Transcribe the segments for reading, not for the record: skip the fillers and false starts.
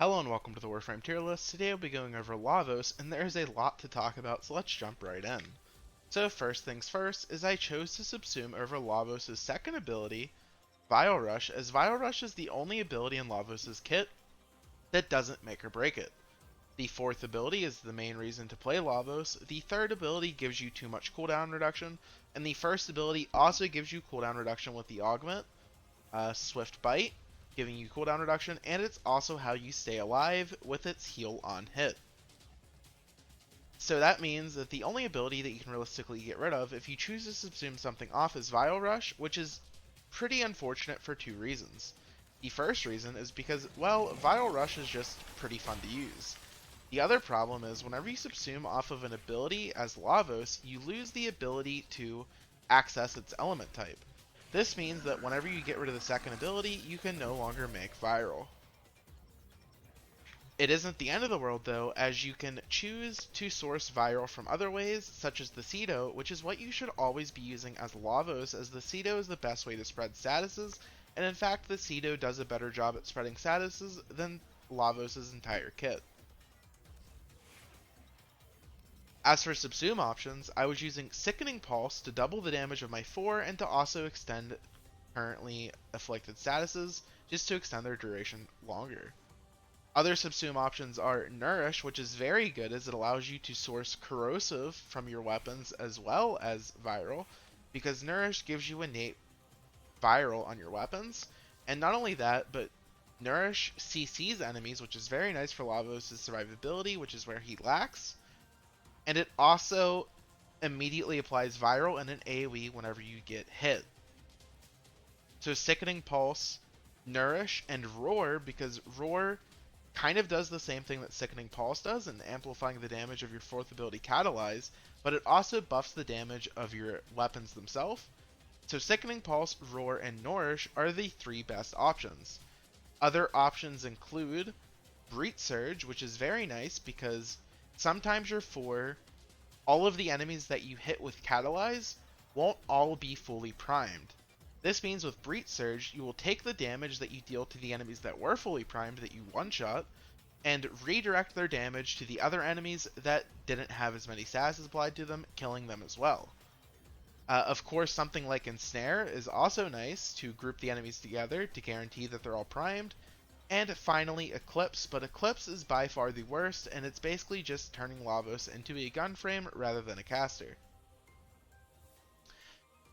Hello and welcome to the Warframe tier list. Today I'll be going over Lavos, and there's a lot to talk about, so let's jump right in. So first things first is I chose to subsume over Lavos' second ability, Vile Rush, as Vile Rush is the only ability in Lavos' kit that doesn't make or break it. The fourth ability is the main reason to play Lavos, the third ability gives you too much cooldown reduction, and the first ability also gives you cooldown reduction with the augment, Swift Bite, giving you cooldown reduction, and it's also how you stay alive with its heal on hit. So that means that the only ability that you can realistically get rid of if you choose to subsume something off is Vile Rush, which is pretty unfortunate for two reasons. The first reason is because, well, Vile Rush is just pretty fun to use. The other problem is whenever you subsume off of an ability as Lavos, you lose the ability to access its element type. This means that whenever you get rid of the second ability, you can no longer make viral. It isn't the end of the world though, as you can choose to source viral from other ways, such as the Cedo, which is what you should always be using as Lavos, as the Cedo is the best way to spread statuses, and in fact the Cedo does a better job at spreading statuses than Lavos' entire kit. As for subsume options, I was using Sickening Pulse to double the damage of my 4 and to also extend currently afflicted statuses, just to extend their duration longer. Other subsume options are Nourish, which is very good as it allows you to source corrosive from your weapons as well as viral, because Nourish gives you innate viral on your weapons, and not only that, but Nourish CCs enemies, which is very nice for Lavos' survivability, which is where he lacks. And it also immediately applies viral and an AoE whenever you get hit. So Sickening Pulse, Nourish, and Roar, because Roar kind of does the same thing that Sickening Pulse does in amplifying the damage of your fourth ability Catalyze, but it also buffs the damage of your weapons themselves. So Sickening Pulse, Roar, and Nourish are the three best options. Other options include Breach Surge, which is very nice because sometimes your 4, all of the enemies that you hit with Catalyze won't all be fully primed. This means with Breach Surge, you will take the damage that you deal to the enemies that were fully primed that you one-shot, and redirect their damage to the other enemies that didn't have as many statuses applied to them, killing them as well. Of course, something like Ensnare is also nice to group the enemies together to guarantee that they're all primed. And finally, Eclipse, but Eclipse is by far the worst, and it's basically just turning Lavos into a gun frame rather than a caster.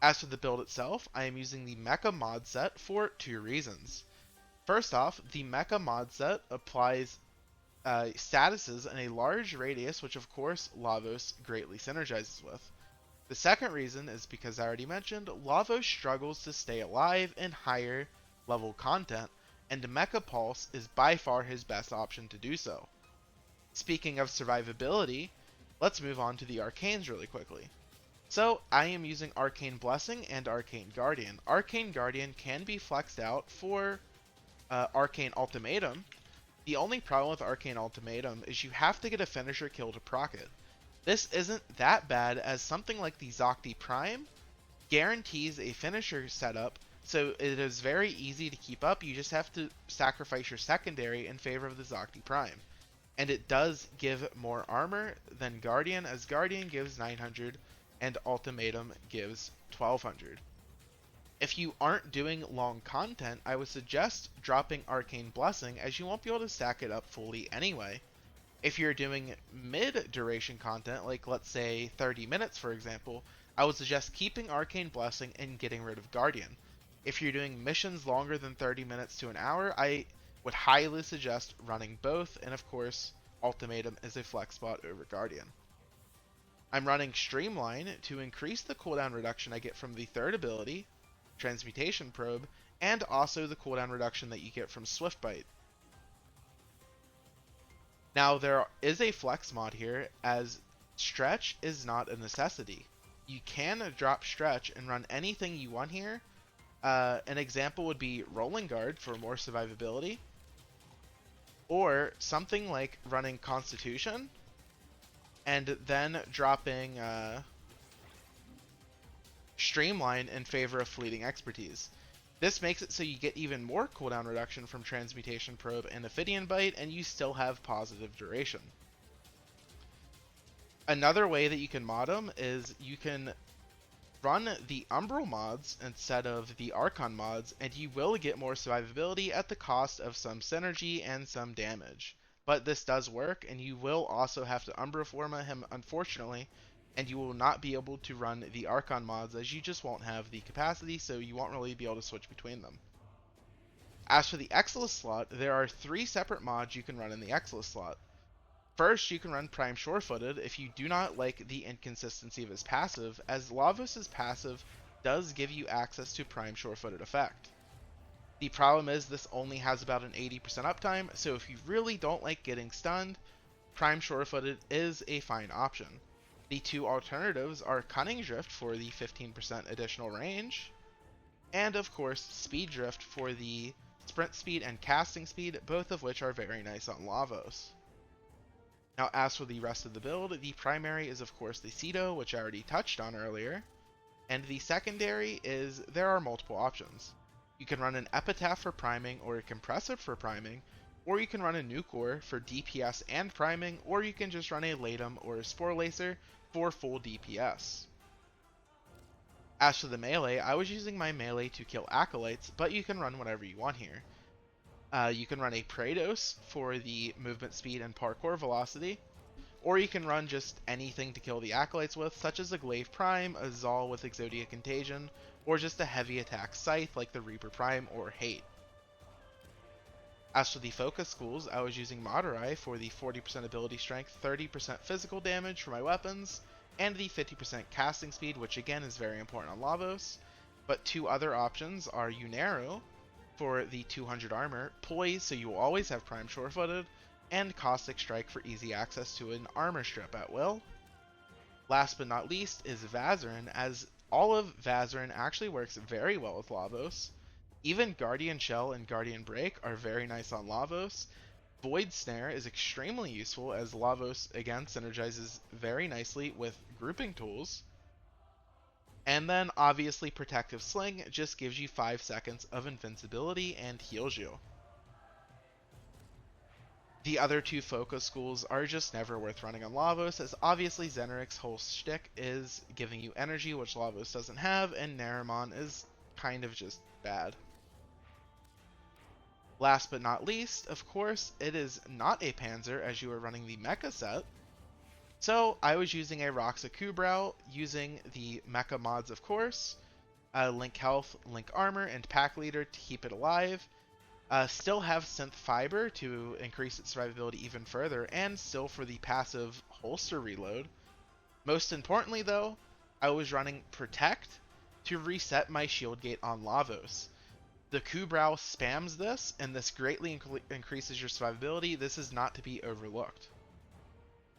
As for the build itself, I am using the Mecha mod set for two reasons. First off, the Mecha mod set applies statuses in a large radius, which of course Lavos greatly synergizes with. The second reason is because I already mentioned, Lavos struggles to stay alive in higher level content, and Mecha Pulse is by far his best option to do so. Speaking of survivability, let's move on to the Arcanes really quickly. So, I am using Arcane Blessing and Arcane Guardian. Arcane Guardian can be flexed out for Arcane Ultimatum. The only problem with Arcane Ultimatum is you have to get a finisher kill to proc it. This isn't that bad, as something like the Zocti Prime guarantees a finisher setup, so it is very easy to keep up. You just have to sacrifice your secondary in favor of the Zocti Prime. And it does give more armor than Guardian, as Guardian gives 900 and Ultimatum gives 1200. If you aren't doing long content, I would suggest dropping Arcane Blessing, as you won't be able to stack it up fully anyway. If you're doing mid-duration content, like let's say 30 minutes for example, I would suggest keeping Arcane Blessing and getting rid of Guardian. If you're doing missions longer than 30 minutes to an hour, I would highly suggest running both, and of course, Ultimatum is a flex spot over Guardian. I'm running Streamline to increase the cooldown reduction I get from the third ability, Transmutation Probe, and also the cooldown reduction that you get from Swift Bite. Now, there is a flex mod here, as Stretch is not a necessity. You can drop Stretch and run anything you want here. An example would be Rolling Guard for more survivability, or something like running Constitution, and then dropping Streamline in favor of Fleeting Expertise. This makes it so you get even more cooldown reduction from Transmutation Probe and Ophidian Bite, and you still have positive duration. Another way that you can mod them is you can run the Umbral mods instead of the Archon mods, and you will get more survivability at the cost of some synergy and some damage. But this does work, and you will also have to Umbraforma him, unfortunately, and you will not be able to run the Archon mods as you just won't have the capacity, so you won't really be able to switch between them. As for the Exilus slot, there are 3 separate mods you can run in the Exilus slot. First, you can run Prime Sure-Footed if you do not like the inconsistency of his passive, as Lavos' passive does give you access to Prime Sure-Footed effect. The problem is this only has about an 80% uptime, so if you really don't like getting stunned, Prime Sure-Footed is a fine option. The 2 alternatives are Cunning Drift for the 15% additional range, and of course Speed Drift for the sprint speed and casting speed, both of which are very nice on Lavos. Now, as for the rest of the build, the primary is of course the Cedo, which I already touched on earlier, and the secondary is there are multiple options. You can run an Epitaph for priming or a Compressive for priming, or you can run a Nucor for DPS and priming, or you can just run a Latum or a Spore Lacer for full DPS. As for the melee, I was using my melee to kill Acolytes, but you can run whatever you want here. You can run a Praetos for the movement speed and parkour velocity, or you can run just anything to kill the Acolytes with, such as a Glaive Prime, a Zal with Exodia Contagion, or just a heavy attack Scythe like the Reaper Prime or Hate. As for the focus schools, I was using Madurai for the 40% ability strength, 30% physical damage for my weapons, and the 50% casting speed, which again is very important on Lavos. But 2 other options are Unero for the 200 armor, Poise so you will always have Prime Sure-Footed, and Caustic Strike for easy access to an armor strip at will. Last but not least is Vazarin, as all of Vazarin actually works very well with Lavos. Even Guardian Shell and Guardian Break are very nice on Lavos. Void Snare is extremely useful as Lavos again synergizes very nicely with grouping tools. And then obviously Protective Sling just gives you 5 seconds of invincibility and heals you. The other 2 focus schools are just never worth running on Lavos, as obviously Zenric's whole shtick is giving you energy, which Lavos doesn't have, and Naramon is kind of just bad. Last but not least, of course, it is not a Panzer as you are running the Mecha set. So I was using a Roxa Kubrau, using the Mecha mods of course, Link Health, Link Armor, and Pack Leader to keep it alive. Still have Synth Fiber to increase its survivability even further, and still for the passive holster reload. Most importantly though, I was running Protect to reset my shield gate on Lavos. The Kubrau spams this, and this greatly increases your survivability. This is not to be overlooked.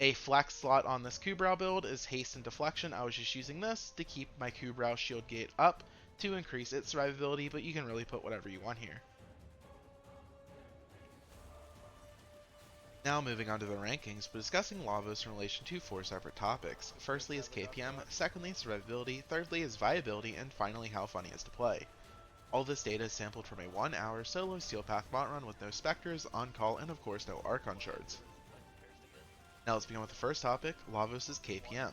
A flex slot on this Kubrau build is Haste and Deflection. I was just using this to keep my Kubrau shield gate up to increase its survivability, but you can really put whatever you want here. Now moving on to the rankings, but discussing Lavos in relation to 4 separate topics. Firstly is KPM, secondly survivability, thirdly is viability, and finally how fun he is to play. All this data is sampled from a 1-hour solo Steel Path bot run with no Spectres, on-call, and of course no Archon shards. Now let's begin with the first topic, Lavos' KPM.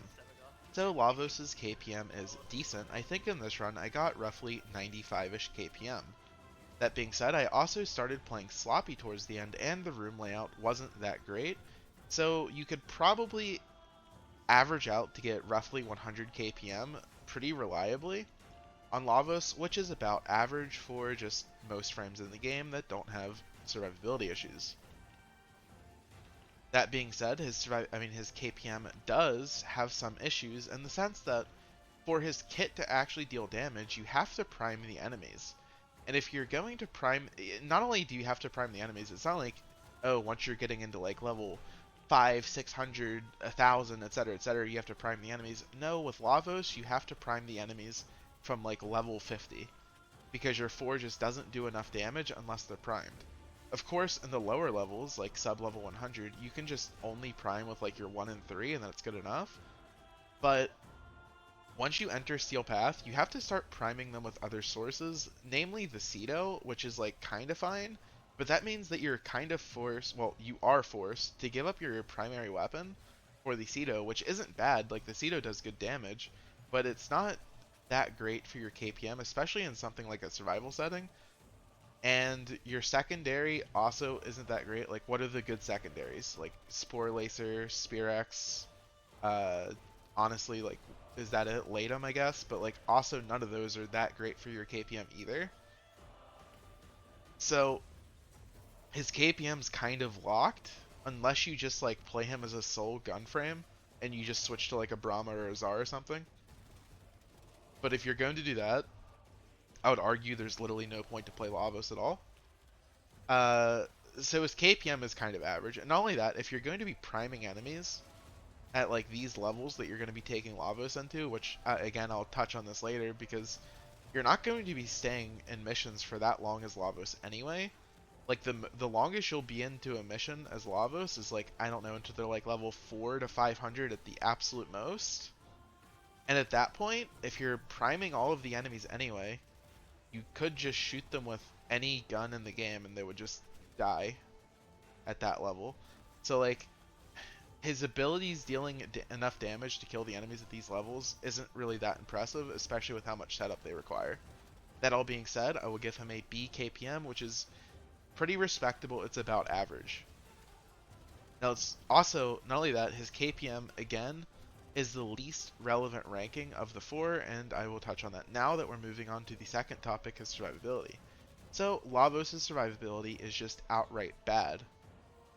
So Lavos' KPM is decent. I think in this run I got roughly 95-ish KPM. That being said, I also started playing sloppy towards the end and the room layout wasn't that great, so you could probably average out to get roughly 100 KPM pretty reliably on Lavos, which is about average for just most frames in the game that don't have survivability issues. That being said, his KPM does have some issues in the sense that for his kit to actually deal damage, you have to prime the enemies. And if you're going to prime, not only do you have to prime the enemies, it's not like, oh, once you're getting into like level 5, 600, 1000, etc., you have to prime the enemies. No, with Lavos, you have to prime the enemies from like level 50, because your 4 just doesn't do enough damage unless they're primed. Of course, in the lower levels, like sub-level 100, you can just only prime with like your 1 and 3, and that's good enough. But Once you enter Steel Path, you have to start priming them with other sources, namely the Cedo, which is like kind of fine, but that means that you're kind of forced, well, you are forced to give up your primary weapon for the Cedo, which isn't bad. Like the Cedo does good damage, but it's not that great for your KPM, especially in something like a survival setting. And your secondary also isn't that great. Like, what are the good secondaries? Like Spore Lacer, Spearex, uh, honestly, like, is that it? Latum, I guess, but like, also none of those are that great for your KPM either. So his KPM's kind of locked unless you just like play him as a sole gunframe and you just switch to like a Brahma or a Zar or something. But if you're going to do that, I would argue there's literally no point to play Lavos at all. Uh, so his KPM is kind of average, and not only that, if you're going to be priming enemies at like these levels that you're going to be taking Lavos into, which again I'll touch on this later because you're not going to be staying in missions for that long as Lavos anyway. Like the longest you'll be into a mission as Lavos is like, I don't know, until they're like level 4 to 500 at the absolute most. And at that point, if you're priming all of the enemies anyway, you could just shoot them with any gun in the game and they would just die at that level. So like his abilities dealing enough damage to kill the enemies at these levels isn't really that impressive, especially with how much setup they require. That all being said, I will give him a B KPM, which is pretty respectable. It's about average. Now it's also, not only that, his KPM, again, is the least relevant ranking of the four, and I will touch on that now that we're moving on to the second topic, his survivability. So, Lavos' survivability is just outright bad.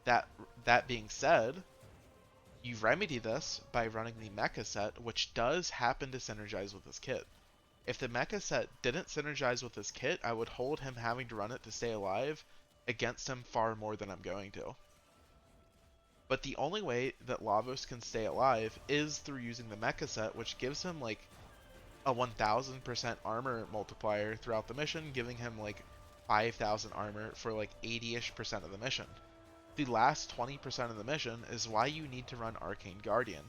That, that being said, you remedy this by running the mecha set, which does happen to synergize with this kit. If the mecha set didn't synergize with this kit, I would hold him having to run it to stay alive against him far more than I'm going to. But the only way that Lavos can stay alive is through using the mecha set, which gives him like a 1000% armor multiplier throughout the mission, giving him like 5000 armor for like 80-ish% of the mission. The last 20% of the mission is why you need to run Arcane Guardian.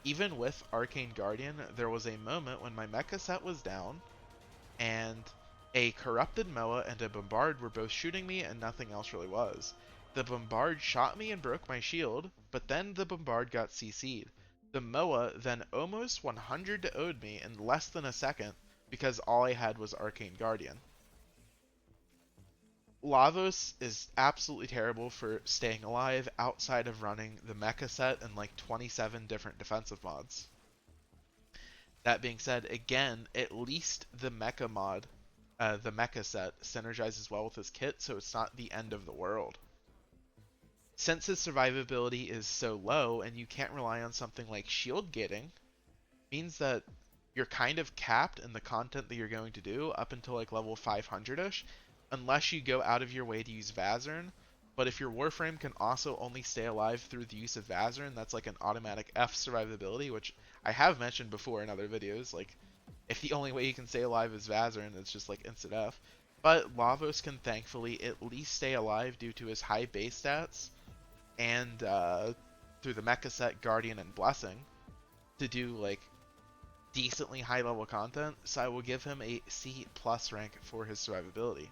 Even with Arcane Guardian, there was a moment when my mecha set was down, and a Corrupted Moa and a Bombard were both shooting me and nothing else really was. The Bombard shot me and broke my shield, but then the Bombard got CC'd. The Moa then almost 100 to owed me in less than a second because all I had was Arcane Guardian. Lavos is absolutely terrible for staying alive outside of running the mecha set and like 27 different defensive mods. That being said, again, at least the mecha mod, the mecha set, synergizes well with his kit, so it's not the end of the world. Since his survivability is so low and you can't rely on something like shield gating, means that you're kind of capped in the content that you're going to do up until like level 500-ish, unless you go out of your way to use Vazern. But if your Warframe can also only stay alive through the use of Vazern, that's like an automatic F survivability, which I have mentioned before in other videos. Like, if the only way you can stay alive is Vazern, it's just like instant F. But Lavos can thankfully at least stay alive due to his high base stats and through the mecha set Guardian and Blessing to do like decently high level content, so I will give him a C+ rank for his survivability.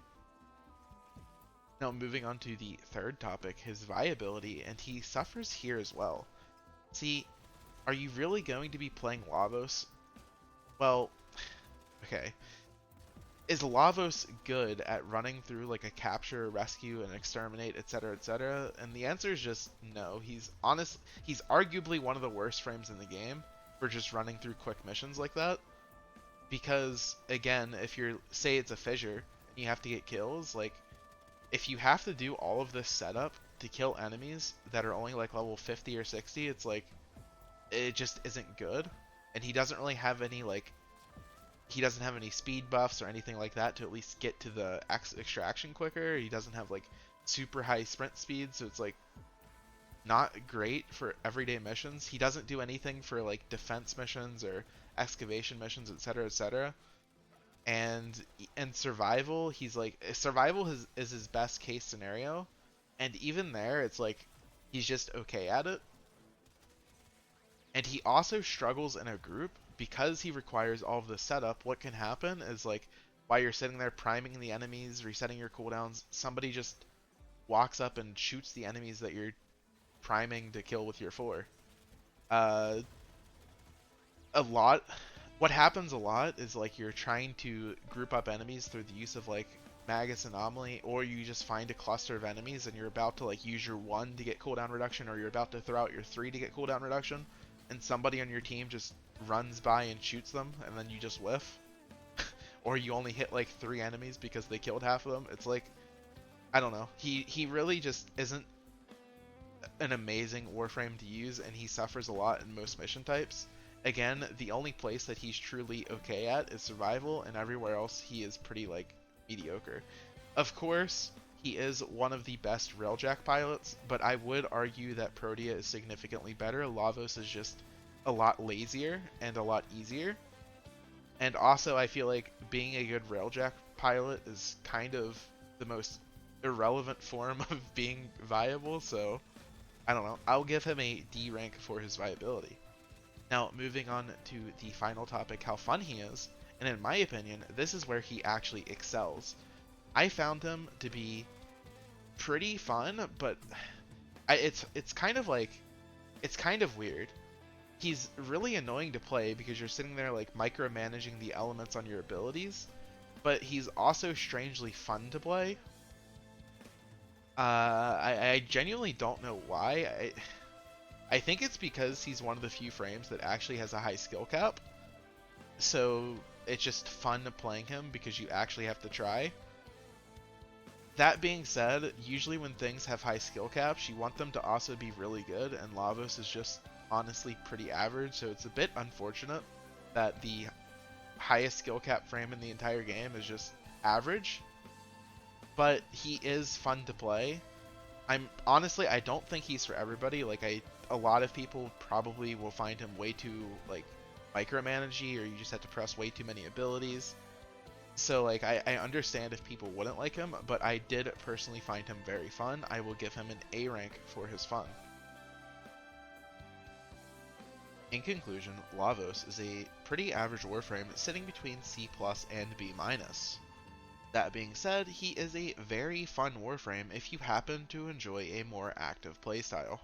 Now moving on to the third topic, his viability, and he suffers here as well. See, are you really going to be playing Lavos? Well, okay. Is Lavos good at running through like a capture, rescue, and exterminate, etc., etc.? And the answer is just no. He's arguably one of the worst frames in the game for just running through quick missions like that. Because again, if you're, say it's a fissure and you have to get kills, like if you have to do all of this setup to kill enemies that are only like level 50 or 60, it's like it just isn't good. And he doesn't really have any like he doesn't have any speed buffs or anything like that to at least get to the extraction quicker. He doesn't have like super high sprint speed, so it's like not great for everyday missions. He doesn't do anything for like defense missions or excavation missions, etc., etc. And in survival, he's like survival is his best case scenario, and even there, it's like he's just okay at it. And he also struggles in a group because he requires all of the setup, what can happen is like while you're sitting there priming the enemies, resetting your cooldowns, somebody just walks up and shoots the enemies that you're priming to kill with your 4. Uh, a lot. What happens a lot is like you're trying to group up enemies through the use of like Magus Anomaly, or you just find a cluster of enemies and you're about to like use your 1 to get cooldown reduction, or you're about to throw out your 3 to get cooldown reduction, and somebody on your team just runs by and shoots them, and then you just whiff. Or you only hit like 3 enemies because they killed half of them. It's like, I don't know. He really just isn't an amazing Warframe to use, and he suffers a lot in most mission types. Again, the only place that he's truly okay at is survival, and everywhere else he is pretty like mediocre. Of course, he is one of the best railjack pilots, but I would argue that Protea is significantly better. Lavos is just a lot lazier and a lot easier. And also, I feel like being a good railjack pilot is kind of the most irrelevant form of being viable, so I don't know. I'll give him a D rank for his viability. Now, moving on to the final topic, how fun he is, and in my opinion, this is where he actually excels. I found him to be pretty fun, but it's kind of like, it's kind of weird. He's really annoying to play because you're sitting there like micromanaging the elements on your abilities, but he's also strangely fun to play. I genuinely don't know why. I think it's because he's one of the few frames that actually has a high skill cap. So it's just fun playing him because you actually have to try. That being said, usually when things have high skill caps, you want them to also be really good, and Lavos is just honestly pretty average, so it's a bit unfortunate that the highest skill cap frame in the entire game is just average. But he is fun to play. I don't think he's for everybody. Like a lot of people probably will find him way too like micromanagey, or you just have to press way too many abilities. So like I understand if people wouldn't like him, but I did personally find him very fun. I will give him an A rank for his fun. In conclusion, Lavos is a pretty average Warframe sitting between C+ and B-. That being said, he is a very fun Warframe if you happen to enjoy a more active playstyle.